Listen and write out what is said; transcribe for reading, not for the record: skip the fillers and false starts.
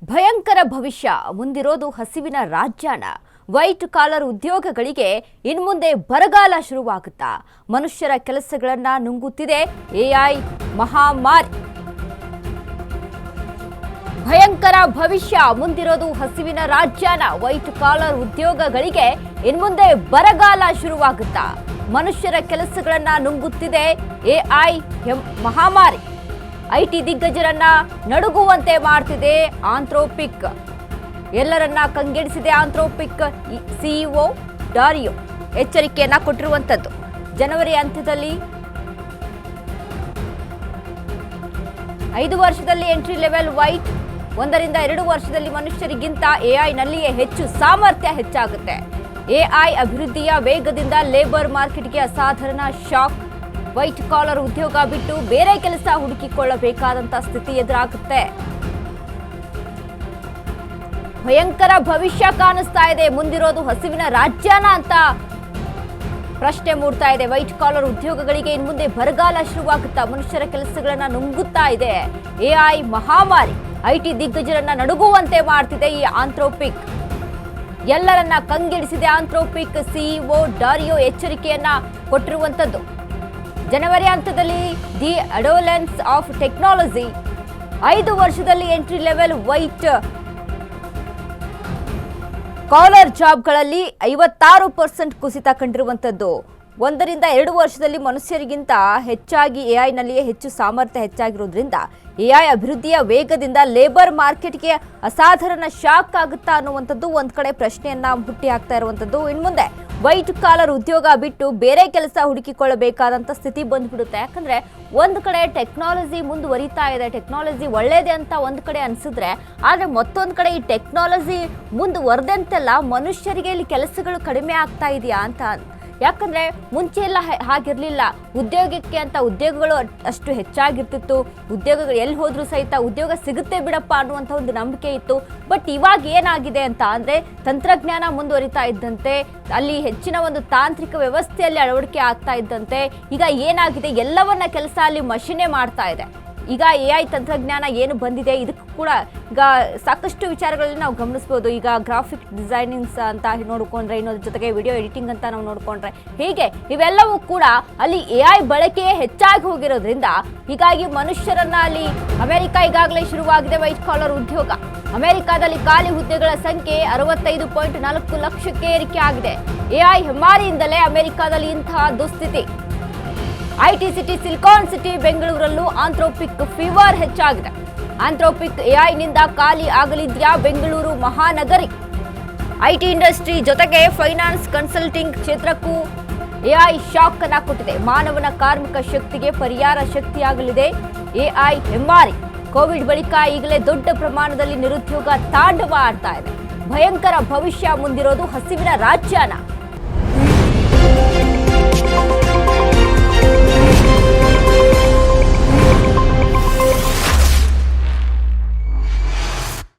ಭಯಂಕರ ಭವಿಷ್ಯ ಮುಂದಿರೋದು ಹಸಿವಿನ ರಾಜ್ಯಾನ. ವೈಟ್ ಕಾಲರ್ ಉದ್ಯೋಗಗಳಿಗೆ ಇನ್ಮುಂದೆ ಬರಗಾಲ ಶುರುವಾಗುತ್ತಾ? ಮನುಷ್ಯರ ಕೆಲಸಗಳನ್ನ ನುಂಗುತ್ತಿದೆ ಎಐ ಮಹಾಮಾರಿ. ಭಯಂಕರ ಭವಿಷ್ಯ ಮುಂದಿರೋದು ಹಸಿವಿನ ರಾಜ್ಯಾನ. ವೈಟ್ ಕಾಲರ್ ಉದ್ಯೋಗಗಳಿಗೆ ಇನ್ಮುಂದೆ ಬರಗಾಲ ಶುರುವಾಗುತ್ತಾ? ಮನುಷ್ಯರ ಕೆಲಸಗಳನ್ನ ನುಂಗುತ್ತಿದೆ ಎಐ ಮಹಾಮಾರಿ. ಐಟಿ ದಿಗ್ಗಜರನ್ನ ನಡುಗುವಂತೆ ಮಾಡ್ತಿದೆ ಆಂಥ್ರೋಪಿಕ್. ಎಲ್ಲರನ್ನ ಕಂಗೆಡಿಸಿದೆ ಆಂಥ್ರೋಪಿಕ್ ಸಿಇಒ ಡಾರಿಯೋ ಎಚ್ಚರಿಕೆಯನ್ನ ಕೊಟ್ಟಿರುವಂತದ್ದು. ಜನವರಿ ಅಂತ್ಯದಲ್ಲಿ 5 ವರ್ಷದಲ್ಲಿ ಎಂಟ್ರಿ ಲೆವೆಲ್ ವೈಟ್, 1 ರಿಂದ 2 ವರ್ಷದಲ್ಲಿ ಮನುಷ್ಯರಿಗಿಂತ ಎಐನಲ್ಲಿಯೇ ಹೆಚ್ಚು ಸಾಮರ್ಥ್ಯ ಹೆಚ್ಚಾಗುತ್ತೆ. ಎಐ ಅಭಿವೃದ್ಧಿಯ ವೇಗದಿಂದ ಲೇಬರ್ ಮಾರ್ಕೆಟ್ಗೆ ಅಸಾಧಾರಣ ಶಾಕ್. ವೈಟ್ ಕಾಲರ್ ಉದ್ಯೋಗ ಬಿಟ್ಟು ಬೇರೆ ಕೆಲಸ ಹುಡುಕಿಕೊಳ್ಳಬೇಕಾದಂತ ಸ್ಥಿತಿ ಎದುರಾಗುತ್ತೆ. ಭಯಂಕರ ಭವಿಷ್ಯ ಕಾಣಿಸ್ತಾ ಇದೆ. ಮುಂದಿರೋದು ಹಸಿವಿನ ರಾಜ್ಯಾನ ಅಂತ ಪ್ರಶ್ನೆ ಮೂಡ್ತಾ ಇದೆ. ವೈಟ್ ಕಾಲರ್ ಉದ್ಯೋಗಗಳಿಗೆ ಇನ್ನು ಮುಂದೆ ಬರಗಾಲ ಶುರುವಾಗುತ್ತಾ? ಮನುಷ್ಯರ ಕೆಲಸಗಳನ್ನ ನುಂಗುತ್ತಾ ಇದೆ ಎಐ ಮಹಾಮಾರಿ. ಐಟಿ ದಿಗ್ಗಜರನ್ನ ನಡುಗುವಂತೆ ಮಾಡ್ತಿದೆ ಈ ಆಂಥ್ರೋಪಿಕ್. ಎಲ್ಲರನ್ನ ಕಂಗೆಡಿಸಿದೆ ಆಂಥ್ರೋಪಿಕ್ ಸಿಇಒ ಡಾರಿಯೋ ಎಚ್ಚರಿಕೆಯನ್ನ ಕೊಟ್ಟಿರುವಂತದ್ದು. ಜನವರಿ ಹಂತದಲ್ಲಿ ದಿ ಅಡೋಲೆನ್ಸ್ ಆಫ್ ಟೆಕ್ನಾಲಜಿ 5 ವರ್ಷದಲ್ಲಿ ಎಂಟ್ರಿ ಲೆವೆಲ್ ವೈಟ್ ಕಾಲರ್ ಜಾಬ್ಗಳಲ್ಲಿ 56% ಕುಸಿತ ಕಂಡಿರುವಂತದ್ದು. 1 ರಿಂದ 2 ವರ್ಷದಲ್ಲಿ ಮನುಷ್ಯರಿಗಿಂತ ಹೆಚ್ಚಾಗಿ ಎಐನಲ್ಲಿಯೇ ಹೆಚ್ಚು ಸಾಮರ್ಥ್ಯ ಹೆಚ್ಚಾಗಿರೋದ್ರಿಂದ ಎಐ ಅಭಿವೃದ್ಧಿಯ ವೇಗದಿಂದ ಲೇಬರ್ ಮಾರ್ಕೆಟ್ಗೆ ಅಸಾಧಾರಣ ಶಾಕ್ ಆಗುತ್ತಾ ಅನ್ನುವಂಥದ್ದು ಒಂದ್ ಕಡೆ ಪ್ರಶ್ನೆಯನ್ನ ಹುಟ್ಟಿ ಹಾಕ್ತಾ ಇರುವಂತದ್ದು. ಇನ್ಮುಂದೆ ವೈಟ್ ಕಾಲರ್ ಉದ್ಯೋಗ ಬಿಟ್ಟು ಬೇರೆ ಕೆಲಸ ಹುಡುಕಿಕೊಳ್ಳಬೇಕಾದಂತ ಸ್ಥಿತಿ ಬಂದ್ಬಿಡುತ್ತೆ. ಯಾಕಂದ್ರೆ ಒಂದ್ ಕಡೆ ಟೆಕ್ನಾಲಜಿ ಮುಂದುವರಿತಾ ಇದೆ, ಟೆಕ್ನಾಲಜಿ ಒಳ್ಳೇದೇ ಅಂತ ಒಂದ್ ಕಡೆ ಅನ್ಸಿದ್ರೆ, ಆದ್ರೆ ಮತ್ತೊಂದ್ ಕಡೆ ಈ ಟೆಕ್ನಾಲಜಿ ಮುಂದುವರೆದಂತೆಲ್ಲ ಮನುಷ್ಯರಿಗೆ ಇಲ್ಲಿ ಕೆಲಸಗಳು ಕಡಿಮೆ ಆಗ್ತಾ ಇದೆಯಾ ಅಂತ. ಯಾಕಂದ್ರೆ ಮುಂಚೆ ಎಲ್ಲ ಹಾಗಿರ್ಲಿಲ್ಲ. ಉದ್ಯೋಗಕ್ಕೆ ಅಂತ ಉದ್ಯೋಗಗಳು ಅಷ್ಟು ಹೆಚ್ಚಾಗಿರ್ತಿತ್ತು. ಉದ್ಯೋಗಗಳು ಎಲ್ಲಿ ಹೋದ್ರೂ ಸಹಿತ ಉದ್ಯೋಗ ಸಿಗುತ್ತೆ ಬಿಡಪ್ಪ ಅನ್ನುವಂಥ ಒಂದು ನಂಬಿಕೆ ಇತ್ತು. ಬಟ್ ಇವಾಗ ಏನಾಗಿದೆ ಅಂತ ಅಂದ್ರೆ, ತಂತ್ರಜ್ಞಾನ ಮುಂದುವರಿತಾ ಇದ್ದಂತೆ, ಅಲ್ಲಿ ಹೆಚ್ಚಿನ ಒಂದು ತಾಂತ್ರಿಕ ವ್ಯವಸ್ಥೆಯಲ್ಲಿ ಅಳವಡಿಕೆ ಆಗ್ತಾ ಇದ್ದಂತೆ ಈಗ ಏನಾಗಿದೆ, ಎಲ್ಲವನ್ನ ಕೆಲಸ ಅಲ್ಲಿ ಮಷಿನೇ ಮಾಡ್ತಾ ಇದೆ. ಈಗ ಎಐ ತಂತ್ರಜ್ಞಾನ ಏನು ಬಂದಿದೆ, ಇದಕ್ಕೂ ಕೂಡ ಈಗ ಸಾಕಷ್ಟು ವಿಚಾರಗಳಲ್ಲಿ ನಾವು ಗಮನಿಸ್ಬೋದು. ಈಗ ಗ್ರಾಫಿಕ್ ಡಿಸೈನಿಂಗ್ಸ್ ಅಂತ ನೋಡ್ಕೊಂಡ್ರೆ, ಇನ್ನೊಂದ್ರ ಜೊತೆಗೆ ವಿಡಿಯೋ ಎಡಿಟಿಂಗ್ ಅಂತ ನಾವು ನೋಡ್ಕೊಂಡ್ರೆ, ಹೀಗೆ ಇವೆಲ್ಲವೂ ಕೂಡ ಅಲ್ಲಿ ಎಐ ಬಳಕೆಯೇ ಹೆಚ್ಚಾಗಿ ಹೋಗಿರೋದ್ರಿಂದ ಹೀಗಾಗಿ ಮನುಷ್ಯರನ್ನ ಅಲ್ಲಿ ಅಮೆರಿಕ ಈಗಾಗಲೇ ಶುರುವಾಗಿದೆ ವೈಟ್ ಕಾಲರ್ ಉದ್ಯೋಗ. ಅಮೆರಿಕಾದಲ್ಲಿ ಖಾಲಿ ಹುದ್ದೆಗಳ ಸಂಖ್ಯೆ 65.4 ಲಕ್ಷಕ್ಕೆ ಏರಿಕೆ ಆಗಿದೆ. ಎಐ ಹೆಮ್ಮಾರಿಯಿಂದಲೇ ಅಮೆರಿಕಾದಲ್ಲಿ ಇಂತಹ ದುಸ್ಥಿತಿ. ಐಟಿ ಸಿಟಿ ಸಿಲಿಕಾನ್ ಸಿಟಿ ಬೆಂಗಳೂರಲ್ಲೂ ಆಂಥ್ರೋಪಿಕ್ ಫೀವರ್ ಹೆಚ್ಚಾಗಿದೆ. ಆಂಥ್ರೋಪಿಕ್ ಎಐನಿಂದ ಖಾಲಿ ಆಗಲಿದ್ಯಾ ಬೆಂಗಳೂರು ಮಹಾನಗರಿ? ಐಟಿ ಇಂಡಸ್ಟ್ರಿ ಜೊತೆಗೆ ಫೈನಾನ್ಸ್ ಕನ್ಸಲ್ಟಿಂಗ್ ಕ್ಷೇತ್ರಕ್ಕೂ ಎಐ ಶಾಕ್ ಅನ್ನ ಕೊಟ್ಟಿದೆ. ಮಾನವನ ಕಾರ್ಮಿಕ ಶಕ್ತಿಗೆ ಪರಿಹಾರ ಶಕ್ತಿಯಾಗಲಿದೆ ಎಐ ಹೆಮ್ಮಾರಿ. ಕೋವಿಡ್ ಬಳಿಕ ಈಗಲೇ ದೊಡ್ಡ ಪ್ರಮಾಣದಲ್ಲಿ ನಿರುದ್ಯೋಗ ತಾಂಡವ ಆಡ್ತಾ ಇದೆ. ಭಯಂಕರ ಭವಿಷ್ಯ ಮುಂದಿರೋದು ಹಸಿವಿನ ರಾಜ್ಯಾನ.